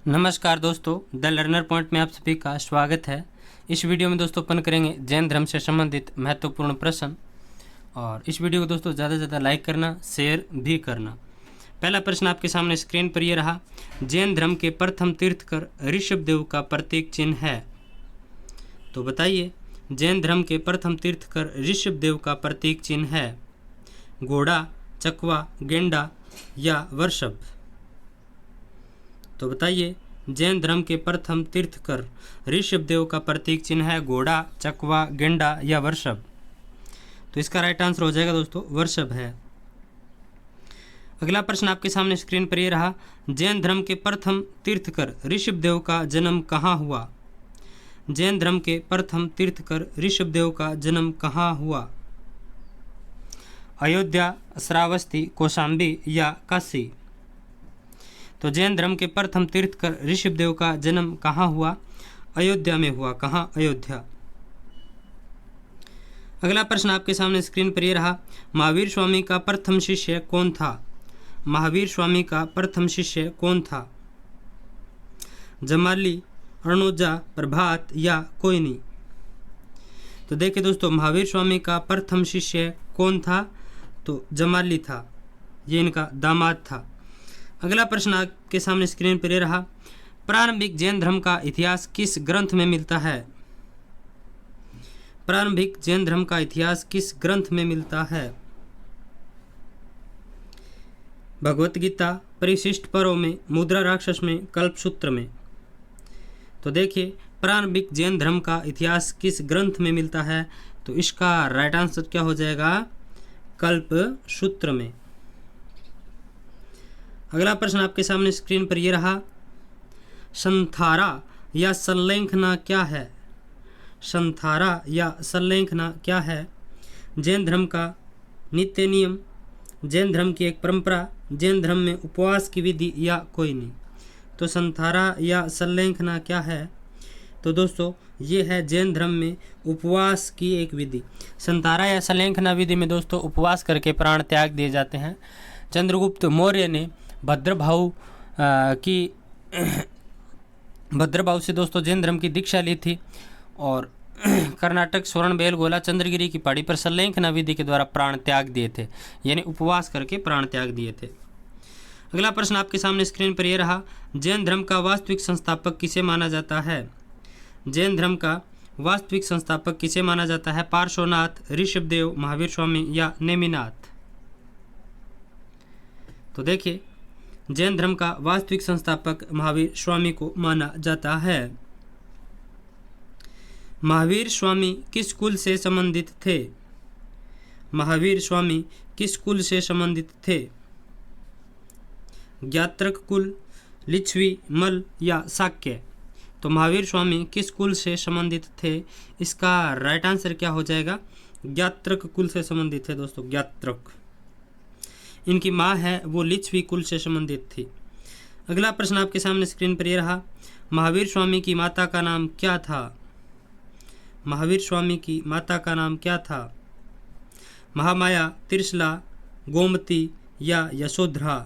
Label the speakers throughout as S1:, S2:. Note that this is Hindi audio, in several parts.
S1: नमस्कार दोस्तों, द लर्नर पॉइंट में आप सभी का स्वागत है। इस वीडियो में दोस्तों अपन करेंगे जैन धर्म से संबंधित महत्वपूर्ण प्रश्न। और इस वीडियो को दोस्तों ज़्यादा से ज़्यादा लाइक करना, शेयर भी करना। पहला प्रश्न आपके सामने स्क्रीन पर ये रहा। जैन धर्म के प्रथम तीर्थकर ऋषभदेव का प्रतीक चिन्ह है। तो बताइए, जैन धर्म के प्रथम तीर्थकर ऋषभदेव का प्रतीक चिन्ह है घोड़ा, चकवा, गेंडा या वृषभ। तो बताइए, जैन धर्म के प्रथम तीर्थकर ऋषभदेव का प्रतीक चिन्ह है घोड़ा, चकवा, गेंडा या वृषभ। तो इसका राइट आंसर हो जाएगा दोस्तों वृषभ है। अगला प्रश्न आपके सामने स्क्रीन पर ये रहा। जैन धर्म के प्रथम तीर्थकर ऋषभदेव का जन्म कहाँ हुआ? जैन धर्म के प्रथम तीर्थकर ऋषभदेव का जन्म कहाँ हुआ? अयोध्या, श्रावस्ती, कौशाम्बी या काशी। तो जैन धर्म के प्रथम तीर्थकर ऋषभदेव का जन्म कहाँ हुआ? अयोध्या में हुआ। कहाँ? अयोध्या। अगला प्रश्न आपके सामने स्क्रीन पर यह रहा। महावीर स्वामी का प्रथम शिष्य कौन था? महावीर स्वामी का प्रथम शिष्य कौन था? जमाली, अरुणोजा, प्रभात या कोयनी। तो देखिए दोस्तों, महावीर स्वामी का प्रथम शिष्य कौन था? तो जमाली था, ये इनका दामाद था। अगला प्रश्न आपके सामने स्क्रीन पर यह रहा। प्रारंभिक जैन धर्म का इतिहास किस ग्रंथ में मिलता है? प्रारंभिक जैन धर्म का इतिहास किस ग्रंथ में मिलता है? भगवत गीता, परिशिष्ट पर्व में, मुद्रा राक्षस में, कल्पसूत्र में। तो देखिए, प्रारंभिक जैन धर्म का इतिहास किस ग्रंथ में मिलता है? तो इसका राइट आंसर क्या हो जाएगा? कल्पसूत्र में। अगला प्रश्न आपके सामने स्क्रीन पर यह रहा। संथारा या संलेखना क्या है? संथारा या संलेखना क्या है? जैन धर्म का नित्य नियम, जैन धर्म की एक परंपरा, जैन धर्म में उपवास की विधि या कोई नहीं। तो संथारा या संलेखना क्या है? तो दोस्तों, ये है जैन धर्म में उपवास की एक विधि। संथारा या संलेखना विधि में दोस्तों उपवास करके प्राण त्याग दिए जाते हैं। चंद्रगुप्त मौर्य ने भद्रभाऊ से दोस्तों जैन धर्म की दीक्षा ली थी और कर्नाटक, स्वर्ण-बेलगोला, चंद्रगिरी की पहाड़ी पर संलेखना विधि के द्वारा प्राण त्याग दिए थे, यानी उपवास करके प्राण त्याग दिए थे। अगला प्रश्न आपके सामने स्क्रीन पर यह रहा। जैन धर्म का वास्तविक संस्थापक किसे माना जाता है? जैन धर्म का वास्तविक संस्थापक किसे माना जाता है? पार्श्वनाथ, ऋषभदेव, महावीर स्वामी या नेमिनाथ। तो देखिए, जैन धर्म का वास्तविक संस्थापक महावीर स्वामी को माना जाता है। महावीर स्वामी किस कुल से संबंधित थे? महावीर स्वामी किस कुल से संबंधित थे? ज्ञात्रक कुल, लिच्छवी, मल या शाक्य। तो महावीर स्वामी किस कुल से संबंधित थे? इसका राइट आंसर क्या हो जाएगा? ज्ञात्रक कुल से संबंधित है दोस्तों, ज्ञात्रक। इनकी माँ है वो लिच्छवी कुल से संबंधित थी। अगला प्रश्न आपके सामने स्क्रीन पर यह रहा। महावीर स्वामी की माता का नाम क्या था? महावीर स्वामी की माता का नाम क्या था? महामाया, त्रिशला, गोमती या यशोधरा।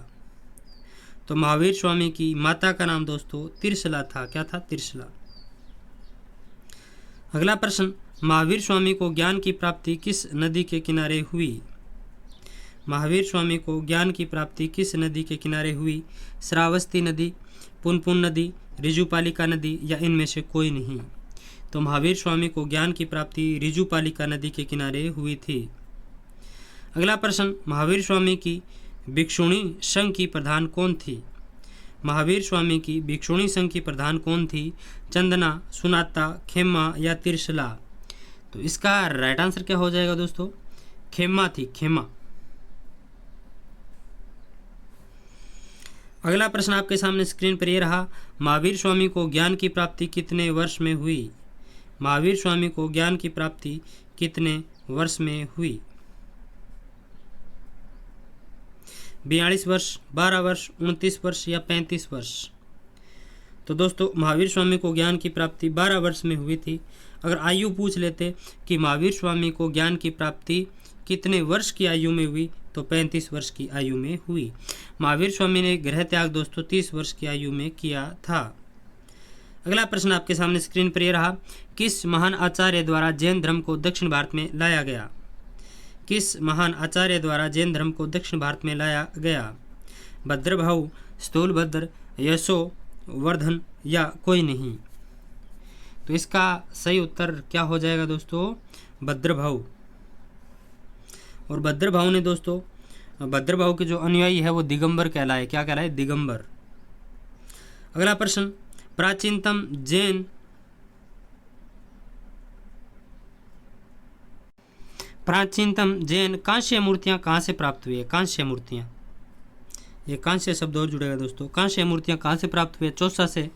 S1: तो महावीर स्वामी की माता का नाम दोस्तों त्रिशला था। क्या था? त्रिशला। अगला प्रश्न, महावीर स्वामी को ज्ञान की प्राप्ति किस नदी के किनारे हुई? महावीर स्वामी को ज्ञान की प्राप्ति किस नदी के किनारे हुई? श्रावस्ती नदी, पुनपुन नदी, ऋजुपालिका नदी या इनमें से कोई नहीं। तो महावीर स्वामी को ज्ञान की प्राप्ति ऋजुपालिका नदी के किनारे हुई थी। अगला प्रश्न, महावीर स्वामी की भिक्षुणी संघ की प्रधान कौन थी? महावीर स्वामी की भिक्षुणी संघ की प्रधान कौन थी? चंदना, सुनाता, खेमा या त्रिशला। तो इसका राइट आंसर क्या हो जाएगा दोस्तों? खेमा थी, खेमा। अगला प्रश्न आपके सामने स्क्रीन पर यह रहा। महावीर स्वामी को ज्ञान की प्राप्ति कितने वर्ष में हुई? महावीर स्वामी को ज्ञान की प्राप्ति कितने वर्ष में हुई? 42 वर्ष, 12 वर्ष, 29 वर्ष या 35 वर्ष। तो दोस्तों, महावीर स्वामी को ज्ञान की प्राप्ति 12 वर्ष में हुई थी। अगर आयु पूछ लेते कि महावीर स्वामी को ज्ञान की प्राप्ति कितने वर्ष की आयु में हुई, तो 35 वर्ष की आयु में हुई। महावीर स्वामी ने गृह त्याग दोस्तों 30 वर्ष की आयु में किया था। अगला प्रश्न आपके सामने स्क्रीन पर यह रहा, किस महान आचार्य द्वारा जैन धर्म को दक्षिण भारत में लाया गया? किस महान आचार्य द्वारा जैन धर्म को दक्षिण भारत में लाया गया? भद्रभाऊ, स्थूलभद्र, यशोवर्धन या कोई नहीं? तो इसका सही उत्तर क्या हो जाएगा दोस्तों? भद्रभाऊ। और भद्रभाऊ ने दोस्तों, भद्रभाऊ के जो अनुयायी है वो दिगंबर कहलाए। क्या कहलाए? दिगंबर। अगला प्रश्न, प्राचीनतम जैन कांस्य मूर्तियां कहाँ से प्राप्त हुई है? कांस्य मूर्तियां, ये कांस्य शब्द और जुड़ेगा दोस्तों। कांस्य मूर्तियां कहाँ से प्राप्त हुई है? चौसा से,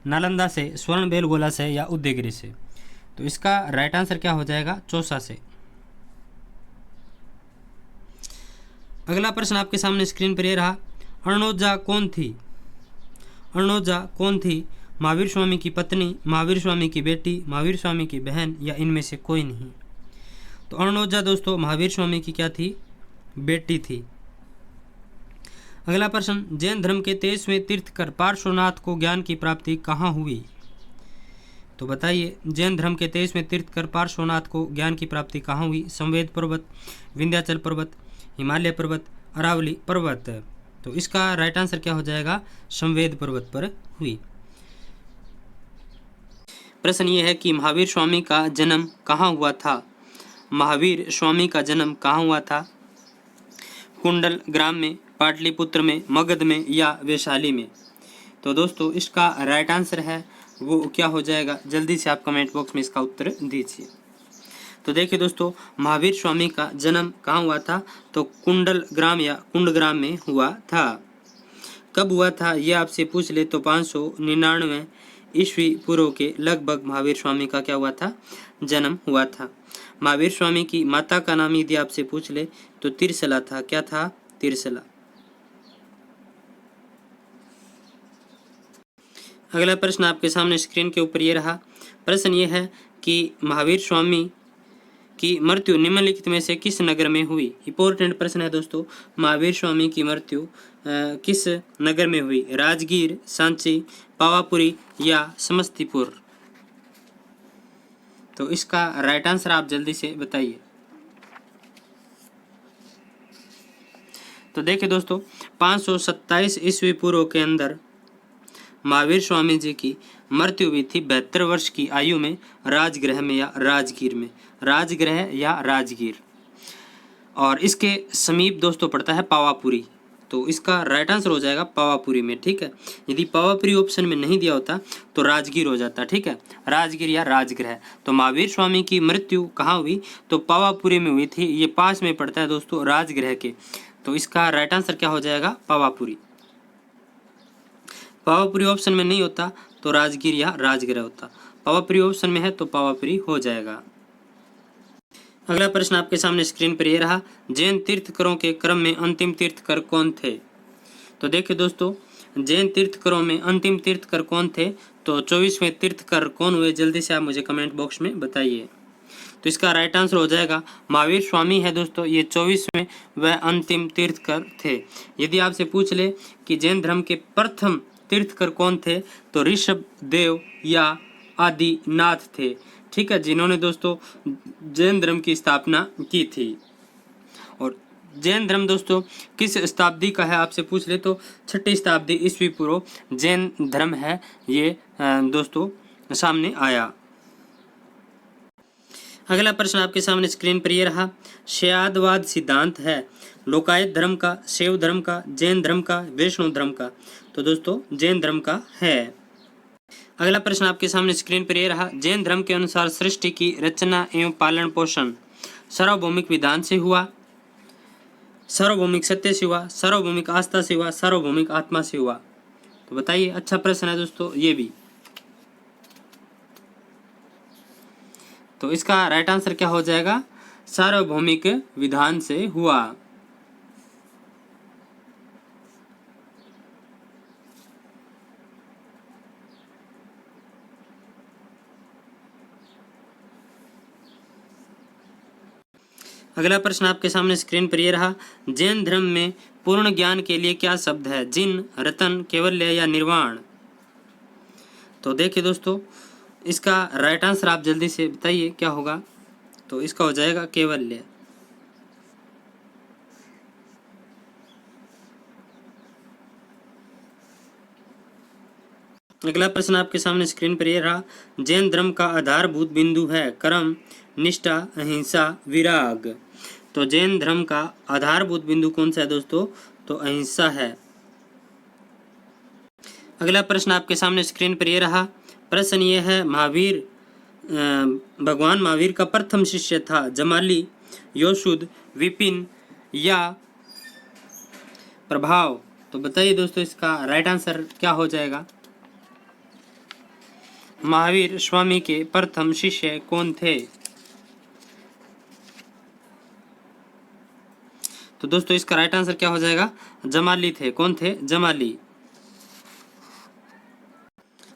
S1: नालंदा से, स्वर्णबेलगोला से या उदयगिरि से? तो इसका राइट आंसर क्या हो जाएगा? चौसा से। अगला प्रश्न आपके सामने स्क्रीन पर यह रहा, अरुणोजा कौन थी? अरुणोजा कौन थी? महावीर स्वामी की पत्नी, महावीर स्वामी की बेटी, महावीर स्वामी की बहन या इनमें से कोई नहीं? तो अरुणोजा दोस्तों महावीर स्वामी की क्या थी? बेटी थी। अगला प्रश्न, जैन धर्म के 23वें तीर्थकर पार्श्वनाथ को ज्ञान की प्राप्ति कहाँ हुई? तो बताइए, जैन धर्म के 23वें तीर्थकर पार्श्वनाथ को ज्ञान की प्राप्ति कहाँ हुई? संवेद पर्वत, विंध्याचल पर्वत, हिमालय पर्वत, अरावली पर्वत? तो इसका राइट आंसर क्या हो जाएगा? संवेद पर्वत पर हुई। प्रश्न ये है कि महावीर स्वामी का जन्म कहाँ हुआ था? महावीर स्वामी का जन्म कहाँ हुआ था? कुंडल ग्राम में, पाटलिपुत्र में, मगध में या वैशाली में? तो दोस्तों इसका राइट आंसर है वो क्या हो जाएगा? जल्दी से आप कमेंट बॉक्स में इसका उत्तर दीजिए। तो देखिए दोस्तों, महावीर स्वामी का जन्म कहाँ हुआ था? तो कुंडल ग्राम या कुंडग्राम में हुआ था। कब हुआ था ये आपसे पूछ ले तो 599 ईस्वी पूर्व के लगभग महावीर स्वामी का क्या हुआ था? जन्म हुआ था। महावीर स्वामी की माता का नाम यदि आपसे पूछ ले तो तिरसला था। क्या था? तिरसला। अगला प्रश्न आपके सामने स्क्रीन के ऊपर ये रहा। प्रश्न ये है कि महावीर स्वामी की मृत्यु निम्नलिखित में से किस नगर में हुई? इंपॉर्टेंट प्रश्न है दोस्तों। महावीर स्वामी की मृत्यु किस नगर में हुई? राजगीर, सांची, पावापुरी या समस्तीपुर? तो इसका राइट आंसर आप जल्दी से बताइए। तो देखिए दोस्तों, 527 ईस्वी पूर्व के अंदर महावीर स्वामी जी की मृत्यु हुई थी 72 वर्ष की आयु में, राजगृह में या राजगीर में। राजगृह या राजगीर। और इसके समीप दोस्तों पड़ता है पावापुरी। तो इसका राइट आंसर हो जाएगा पावापुरी में। ठीक है, यदि पावापुरी ऑप्शन में नहीं दिया होता तो राजगीर हो जाता। ठीक है, राजगीर या राजगृह। तो महावीर स्वामी की मृत्यु कहाँ हुई? तो पावापुरी में हुई थी। ये पास में पड़ता है दोस्तों राजगृह के। तो इसका राइट आंसर क्या हो जाएगा? पावापुरी। पावापुरी ऑप्शन में नहीं होता तो राजगीर या राजगृह होता। पावापुरी ऑप्शन में है तो पावापुरी हो जाएगा। अगला प्रश्न आपके सामने स्क्रीन पर यह रहा, जैन तीर्थकरों के क्रम में अंतिम तीर्थकर कौन थे? तो देखिए दोस्तों, जैन तीर्थकरों में अंतिम तीर्थकर कौन थे? तो 24वें तीर्थकर कौन हुए? जल्दी से आप मुझे कमेंट बॉक्स में बताइए। तो इसका राइट आंसर हो जाएगा महावीर स्वामी है दोस्तों। ये 24वें वह अंतिम तीर्थकर थे। यदि आपसे पूछ ले कि जैन धर्म के प्रथम तीर्थकर कौन थे तो ऋषभ देव या आदिनाथ थे। ठीक है, जिन्होंने दोस्तों जैन धर्म की स्थापना की थी। और जैन धर्म दोस्तों किस शताब्दी का है आपसे पूछ ले तो 6ठी शताब्दी ईस्वी पूर्व जैन धर्म है ये दोस्तों सामने आया। अगला प्रश्न आपके सामने स्क्रीन पर यह रहा, शैवाद सिद्धांत है लोकायत धर्म का, शैव धर्म का, जैन धर्म का, वैष्णव धर्म का? तो दोस्तों जैन धर्म का है। अगला प्रश्न आपके सामने स्क्रीन पर यह रहा, जैन धर्म के अनुसार सृष्टि की रचना एवं पालन पोषण सार्वभौमिक विधान से हुआ, सार्वभौमिक सत्य से हुआ, सार्वभौमिक आस्था से हुआ, सार्वभौमिक आत्मा से हुआ? तो बताइए, अच्छा प्रश्न है दोस्तों ये भी। तो इसका राइट आंसर क्या हो जाएगा? सार्वभौमिक विधान से हुआ। अगला प्रश्न आपके सामने स्क्रीन पर ये रहा, जैन धर्म में पूर्ण ज्ञान के लिए क्या शब्द है? जिन, रतन, कैवल्य या निर्वाण? तो देखिए दोस्तों, इसका राइट आंसर आप जल्दी से बताइए क्या होगा। तो इसका हो जाएगा कैवल्य। अगला प्रश्न आपके सामने स्क्रीन पर यह रहा, जैन धर्म का आधारभूत बिंदु है कर्म, निष्ठा, अहिंसा, विराग। तो जैन धर्म का आधारभूत बिंदु कौन सा है दोस्तों? तो अहिंसा है। अगला प्रश्न आपके सामने स्क्रीन पर यह रहा, प्रश्न ये है, महावीर भगवान महावीर का प्रथम शिष्य था जमाली, योशुद, विपिन या प्रभाव? तो बताइए दोस्तों, इसका राइट आंसर क्या हो जाएगा। महावीर स्वामी के प्रथम शिष्य कौन थे? तो दोस्तों इसका राइट आंसर क्या हो जाएगा? जमाली थे। कौन थे? जमाली।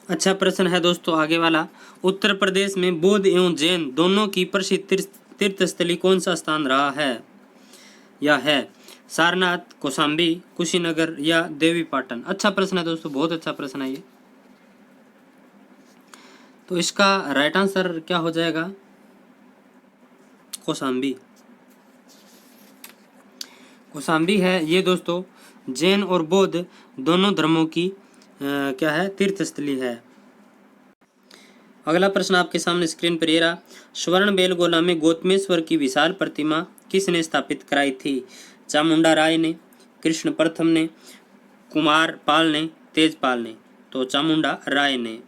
S1: अच्छा प्रश्न है दोस्तों आगे वाला, उत्तर प्रदेश में बौद्ध एवं जैन दोनों की प्रसिद्ध तीर्थस्थली कौन सा स्थान रहा है या है? सारनाथ, कौशाम्बी, कुशीनगर या देवीपाटन? अच्छा प्रश्न है दोस्तों, बहुत अच्छा प्रश्न है ये। तो इसका राइट आंसर क्या हो जाएगा? कौशाम्बी। कौशाम्बी है ये दोस्तों जैन और बौद्ध दोनों धर्मों की क्या है? तीर्थस्थली है। अगला प्रश्न आपके सामने स्क्रीन पर ये रहा, स्वर्ण बेलगोला में गौतमेश्वर की विशाल प्रतिमा किसने स्थापित कराई थी? चामुंडा राय ने, कृष्ण प्रथम ने, कुमार पाल ने, तेजपाल ने? तो चामुंडा राय ने।